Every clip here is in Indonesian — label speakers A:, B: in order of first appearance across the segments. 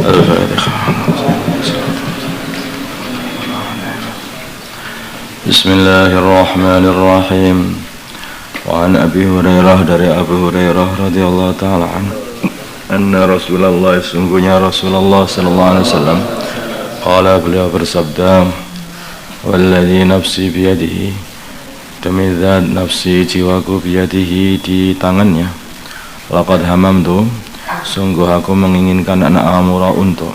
A: Bismillahirrahmanirrahim. Wa an Abi Hurairah, dari Abu Hurairah radhiyallahu taala anna Rasulullah, sungguhnya Rasulullah sallallahu alaihi wasallam, qala, beliau bersabda, walladzi nafsi biyadihi, demi zat nafsi jiwaku biyadihi, di tangannya, laqad hamamtu, sungguh aku menginginkan anak amura, untuk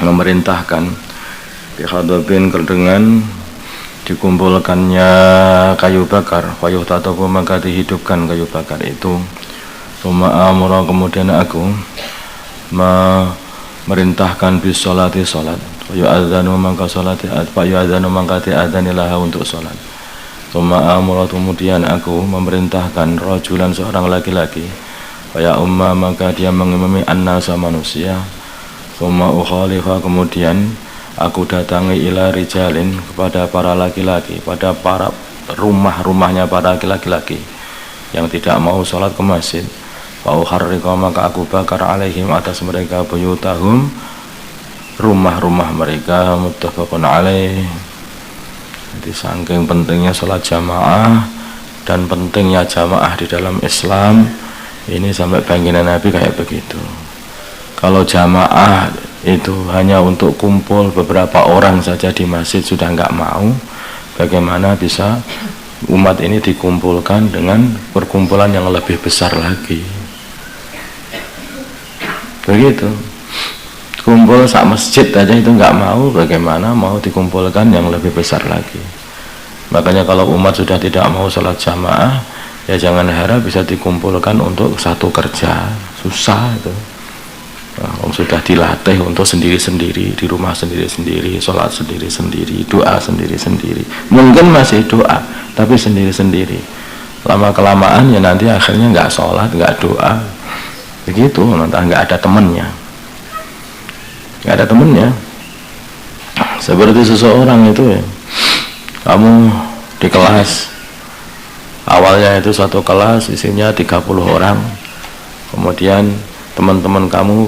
A: memerintahkan bihadabin, dengan dikumpulkannya kayu bakar, fayuh tataku, maka dihidupkan kayu bakar itu. Summa amura, kemudian aku memerintahkan bis sholati, sholat. Fayuh adzanu, maka sholati, fayuh adzanu, maka diadzanilah untuk sholat. Summa amura, kemudian aku memerintahkan rajulan, seorang laki-laki, faya umma, maka dia mengimami an-nasa, manusia. Summa ukhalifah, kemudian aku datangi ila rijalin, kepada para laki-laki, pada para rumah-rumahnya para laki-laki yang tidak mau sholat ke masjid. Fa uharriqa, maka aku bakar alaihim, atas mereka, buyutahum, rumah-rumah mereka. Muttafaqun alaih. Jadi saking pentingnya sholat jamaah dan pentingnya jamaah di dalam Islam ini, sampai baginda Nabi kayak begitu. Kalau jamaah itu hanya untuk kumpul beberapa orang saja di masjid sudah nggak mau, bagaimana bisa umat ini dikumpulkan dengan perkumpulan yang lebih besar lagi? Begitu, kumpul sak masjid aja itu nggak mau, bagaimana mau dikumpulkan yang lebih besar lagi? Makanya kalau umat sudah tidak mau sholat jamaah, ya jangan harap bisa dikumpulkan untuk satu kerja, susah itu. Sudah dilatih untuk sendiri-sendiri, di rumah sendiri-sendiri, sholat sendiri-sendiri, doa sendiri-sendiri. Mungkin masih doa, tapi sendiri-sendiri. Lama-kelamaan ya nanti akhirnya nggak sholat, nggak doa. Begitu, nanti nggak ada temennya. Nggak ada temennya. Seperti seseorang itu ya, kamu di kelas, awalnya itu satu kelas isinya 30 orang, kemudian teman-teman kamu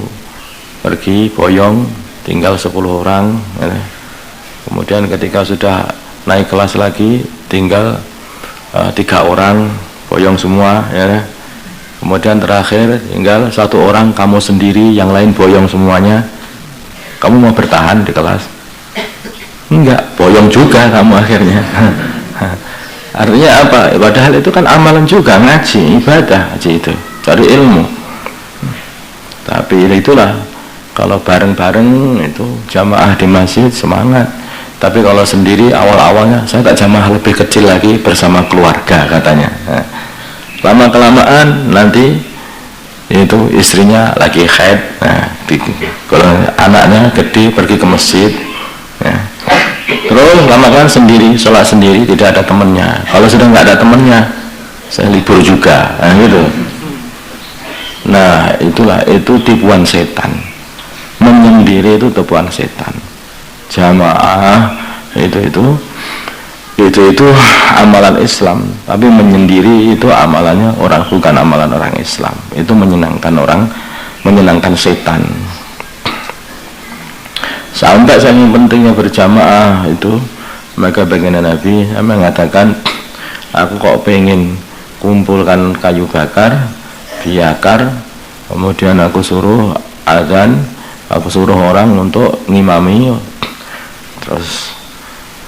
A: pergi boyong, tinggal 10 orang ya. Kemudian ketika sudah naik kelas lagi, tinggal 3 orang, boyong semua ya. Kemudian terakhir tinggal 1 orang, kamu sendiri, yang lain boyong semuanya. Kamu mau bertahan di kelas? Enggak, boyong juga kamu akhirnya. Artinya apa? Padahal itu kan amalan juga, ngaji, ibadah aja itu, cari ilmu. Tapi itulah, kalau bareng-bareng itu jamaah di masjid semangat. Tapi kalau sendiri awal-awalnya, saya tak jamaah lebih kecil lagi bersama keluarga katanya. Nah, lama-kelamaan nanti itu istrinya lagi haid, nah, kalau anaknya gede pergi ke masjid, ya. Terus lama-kelamaan sendiri, sholat sendiri, tidak ada temennya. Kalau sudah nggak ada temennya, saya libur juga, nah, gitu. Nah itulah, itu tipuan setan. Menyendiri itu tipuan setan. Jamaah itu amalan Islam, tapi menyendiri itu amalannya orang, bukan amalan orang Islam. Itu menyenangkan orang, menyenangkan setan. Sampai saking pentingnya berjamaah itu, maka baginda Nabi mengatakan, aku kok pengen kumpulkan kayu bakar, biakar, kemudian aku suruh azan, aku suruh orang untuk ngimami, terus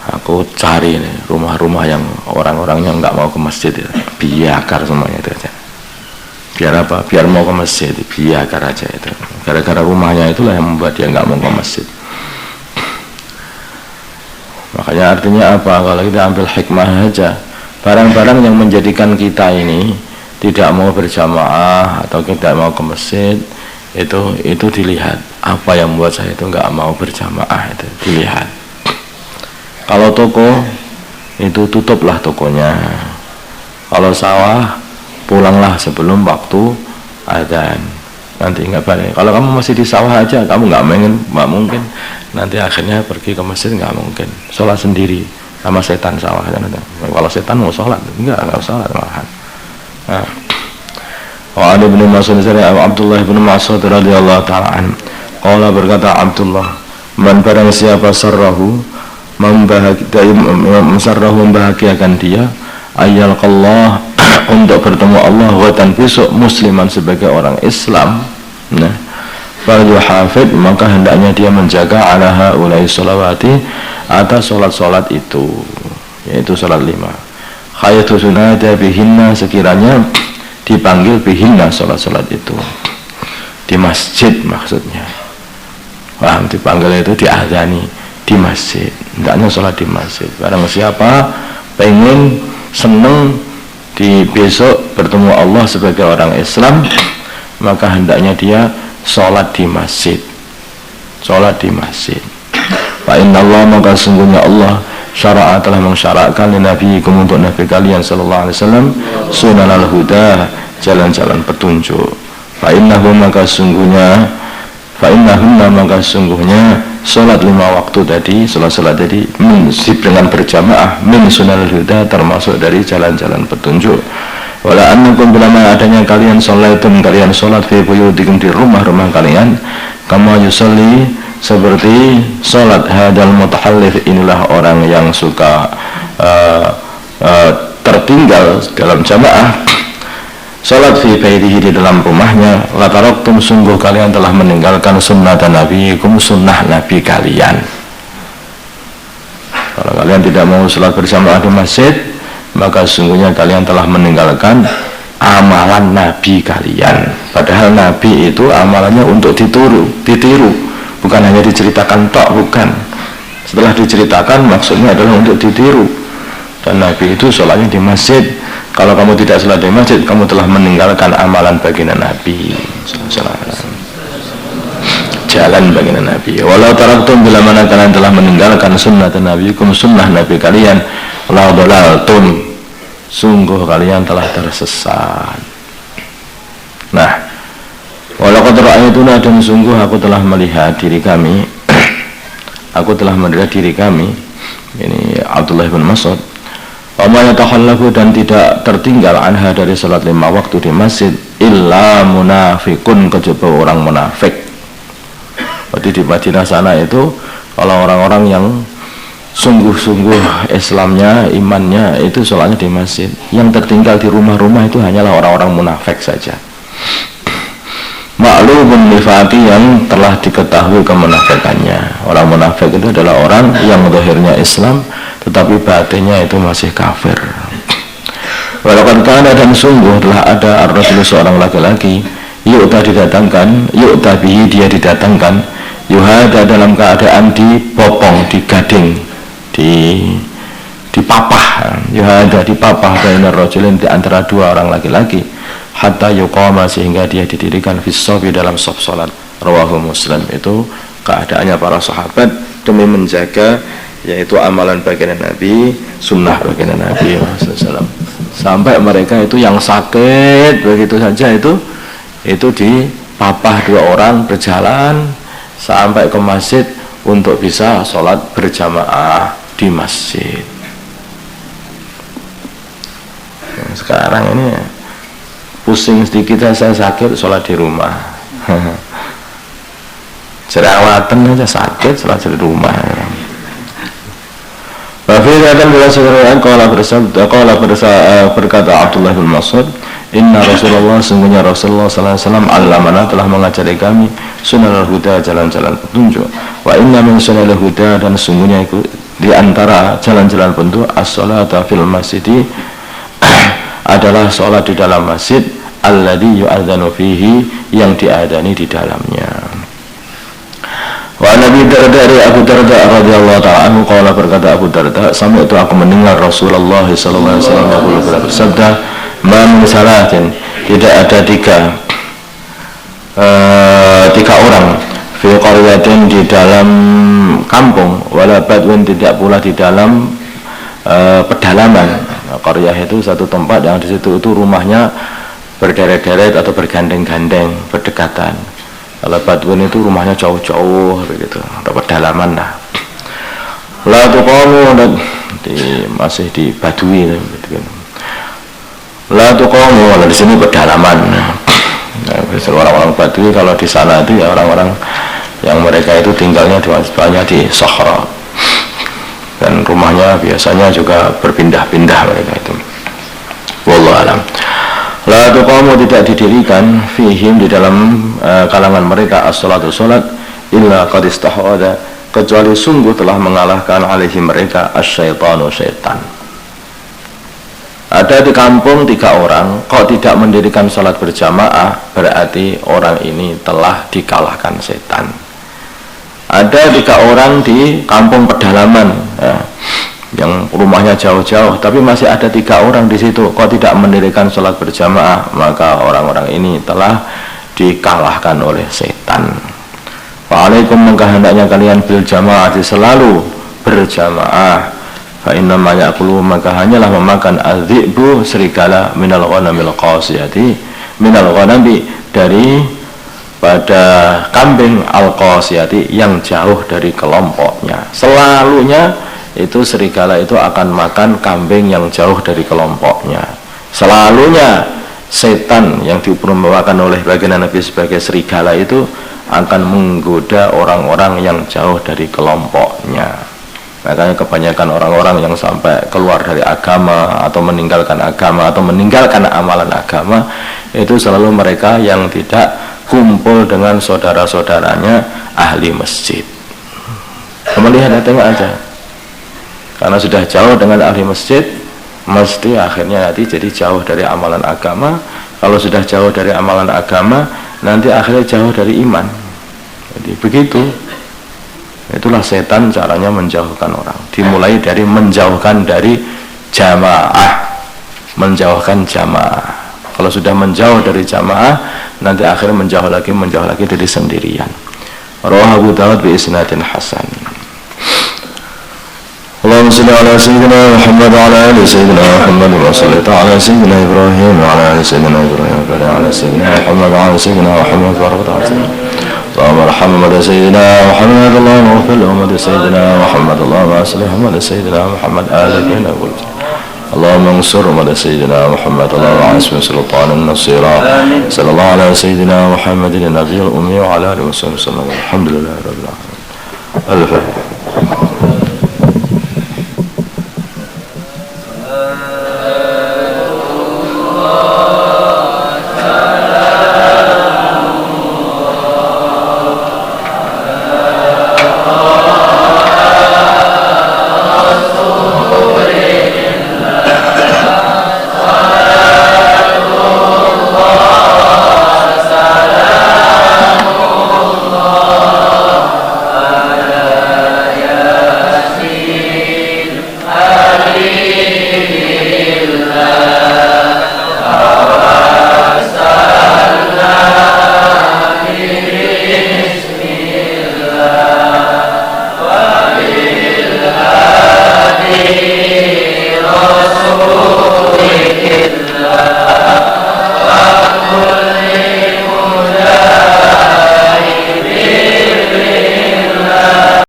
A: aku cari nih rumah-rumah yang orang-orangnya nggak mau ke masjid ya, biakar semuanya itu aja. Biar apa? Biar mau ke masjid, biakar aja itu. Gara-gara rumahnya itulah yang membuat dia nggak mau ke masjid. Makanya artinya apa? Kalau kita ambil hikmah aja, barang-barang yang menjadikan kita ini tidak mau berjamaah atau tidak mau ke masjid, itu dilihat apa yang membuat saya itu nggak mau berjamaah, itu dilihat. Kalau toko itu tutuplah tokonya, kalau sawah pulanglah sebelum waktu adzan, nanti nggak balik. Kalau kamu masih di sawah aja, kamu nggak mungkin nanti akhirnya pergi ke masjid, nggak mungkin. Sholat sendiri sama setan sawah. Kalau setan mau sholat, nggak sholat malahan. Wa Ali bin Mas'ud dari Abdullah bin Mas'ud radhiyallahu ta'ala anhu, Qala berkata Abdullah, man barang siapa sarrahu membahagiakan dia ayyalqallah untuk bertemu Allah dan besok musliman sebagai orang Islam, nah falyuhafid maka hendaknya dia menjaga ala haulai sholawati atas sholat-sholat itu, yaitu sholat 5 khayatu sunada bihinna sekiranya dipanggil bihinna sholat-sholat itu di masjid, maksudnya paham, dipanggil itu diadzani di masjid, hendaknya sholat di masjid. Barang siapa pengen seneng di besok bertemu Allah sebagai orang Islam, maka hendaknya dia sholat di masjid, sholat di masjid. Fa inna Allah maka sungguhnya Allah syara'a telah mensyaratkan li nabiyikum untuk nabi kalian sallallahu alaihi wasallam sunanal huda, jalan-jalan petunjuk. Fa innahum maka sungguhnya sholat 5 waktu tadi, sholat tadi dengan berjamaah min sunanal huda termasuk dari jalan-jalan petunjuk. Wala annakum bilama adanya kalian sholat fi buyutikum di rumah-rumah kalian kama yusalli seperti sholat hadal mutahallif, inilah orang yang suka tertinggal dalam jamaah sholat fi baitihi di dalam rumahnya, lataraktum sungguh kalian telah meninggalkan sunnah nabiyikum, sunnah nabi kalian. Kalau kalian tidak mau sholat berjamaah di masjid, maka sungguhnya kalian telah meninggalkan amalan nabi kalian. Padahal nabi itu amalannya untuk ditiru, bukan hanya diceritakan tok, bukan. Setelah diceritakan maksudnya adalah untuk ditiru. Dan nabi itu sholatnya di masjid. Kalau kamu tidak sholat di masjid, kamu telah meninggalkan amalan baginda Nabi, jalan baginda Nabi. Walau taraktum bila mana kalian telah meninggalkan sunnah nabiyikum, sunnah nabi kalian, la dhalaltum sungguh kalian telah tersesat. Nah, walau qad ra'aytuna dan sungguh aku telah melihat diri kami aku telah melihat diri kami, ini Abdullah bin Mas'ud, wa ma yatakhallafu dan tidak tertinggal anha dari salat 5 waktu di masjid illa munafiqun, kecuali orang munafik. Berarti di Madinah sana itu kalau orang-orang yang sungguh-sungguh Islamnya, imannya itu sholatnya di masjid. Yang tertinggal di rumah-rumah itu hanyalah orang-orang munafik saja. Ma'lumun nifaqi, yang telah diketahui kemunafikannya. Orang munafik itu adalah orang yang zahirnya Islam tetapi batinnya itu masih kafir. Walaupun kana dan sungguh telah ada ar-rasul seorang laki-laki yu'ta bihi dia didatangkan yuhada dalam keadaan dipopong, digading, dipapah, yuhada dipapah bainar rajulin di antara 2 orang laki-laki hatta yuqama sehingga dia didirikan fissofi dalam shaf salat. Rawahu Muslim. Itu keadaannya para sahabat demi menjaga yaitu amalan baginda Nabi, sunnah baginda Nabi SAW. Sampai mereka itu yang sakit begitu saja itu dipapah 2 orang berjalan sampai ke masjid untuk bisa sholat berjamaah di masjid. Sekarang ini pusing sedikit saya sakit, sholat di rumah. Jerawatan aja sakit, sholat di rumah. Wafiratan bila sekarang berkata Abdullah bin Mas'ud, inna Rasulullah sungguhnya Rasulullah sallallahu alaihi wasallam alamana telah mengajari kami sunnah huda, jalan-jalan petunjuk. Wa inna min sunnah huda dan sungguhnya itu di antara jalan-jalan petunjuk as-salatu fil masjid adalah sholat di dalam masjid alladzi yu'adzanu fihi, yang diadani di dalamnya. Wa Nabi dari Abu Darda radhiyallahu ta'ala anhu qala berkata Abu Darda, sampai itu aku mendengar Rasulullah sallallahu alaihi wasallam bersabda, "Man min salatin, tidak ada 3 orang fi qaryatin di dalam kampung, wala badwin tidak pula di dalam pedalaman." Qaryah itu satu tempat yang di situ itu rumahnya berderet-deret atau bergandeng-gandeng, berdekatan. Kalau badwin itu rumahnya jauh-jauh begitu, ada pedalaman lah. La tuqamu, masih di badui gitu. La tuqamu, di sini pedalaman. Nah, orang-orang badui kalau di sana itu ya orang-orang yang mereka itu tinggalnya banyak di Sahara, dan rumahnya biasanya juga berpindah-pindah mereka itu. Wallahu alam. La tuqamu, tidak didirikan, fihim, di dalam kalangan mereka, as-salatu, salat, illa qad istahwada, kecuali sungguh telah mengalahkan alaihim mereka asyaitanu, syaitan. Ada di kampung 3 orang kok tidak mendirikan salat berjamaah, berarti orang ini telah dikalahkan setan. Ada 3 orang di kampung pedalaman, ya, yang rumahnya jauh-jauh, tapi masih ada 3 orang di situ kok tidak mendirikan sholat berjamaah, maka orang-orang ini telah dikalahkan oleh setan. Wa'alaikum, maka hendaknya kalian bil jamaah, selalu berjamaah. Fa'inna ma ya'kulu, maka hanyalah memakan adhi'bu, serigala, minal ghanamil qasiyati, minal ghanami, dari pada kambing, al-qasiyati, yang jauh dari kelompoknya. Selalunya itu serigala itu akan makan kambing yang jauh dari kelompoknya. Selalunya setan yang diumpamakan oleh baginda Nabi sebagai serigala itu akan menggoda orang-orang yang jauh dari kelompoknya. Makanya kebanyakan orang-orang yang sampai keluar dari agama atau meninggalkan agama atau meninggalkan amalan agama, itu selalu mereka yang tidak kumpul dengan saudara-saudaranya ahli masjid. Kamu lihat, tengok aja, karena sudah jauh dengan ahli masjid, mesti akhirnya nanti jadi jauh dari amalan agama. Kalau sudah jauh dari amalan agama, nanti akhirnya jauh dari iman. Jadi begitu. Itulah setan caranya menjauhkan orang. Dimulai dari menjauhkan dari jamaah, menjauhkan jamaah. Kalau sudah menjauh dari jamaah, nanti akhirnya menjauh lagi dari sendirian. Rawahu Abu Dawud bi isnadin hasan. Allahumma salli ala sayyidina Muhammad wa ala ali sayyidina Muhammad wa salli ala sayyidina Ibrahim wa ala ali sayyidina Ibrahim wa ala sayyidina Muhammad wa ala sayyidina Muhammad wa ala اللهم ارحم محمد سيدنا محمد، اللهم اغفر لأمة سيدنا محمد، اللهم اصلح أمة سيدنا محمد آلنا قلت، اللهم انصر أمة سيدنا محمد، اللهم عاصم سلطانا نصيرا، صلى الله على سيدنا محمد النبي الأمي وعلى آله وصحبه وسلم. الحمد لله رب العالمين. الفاتحة.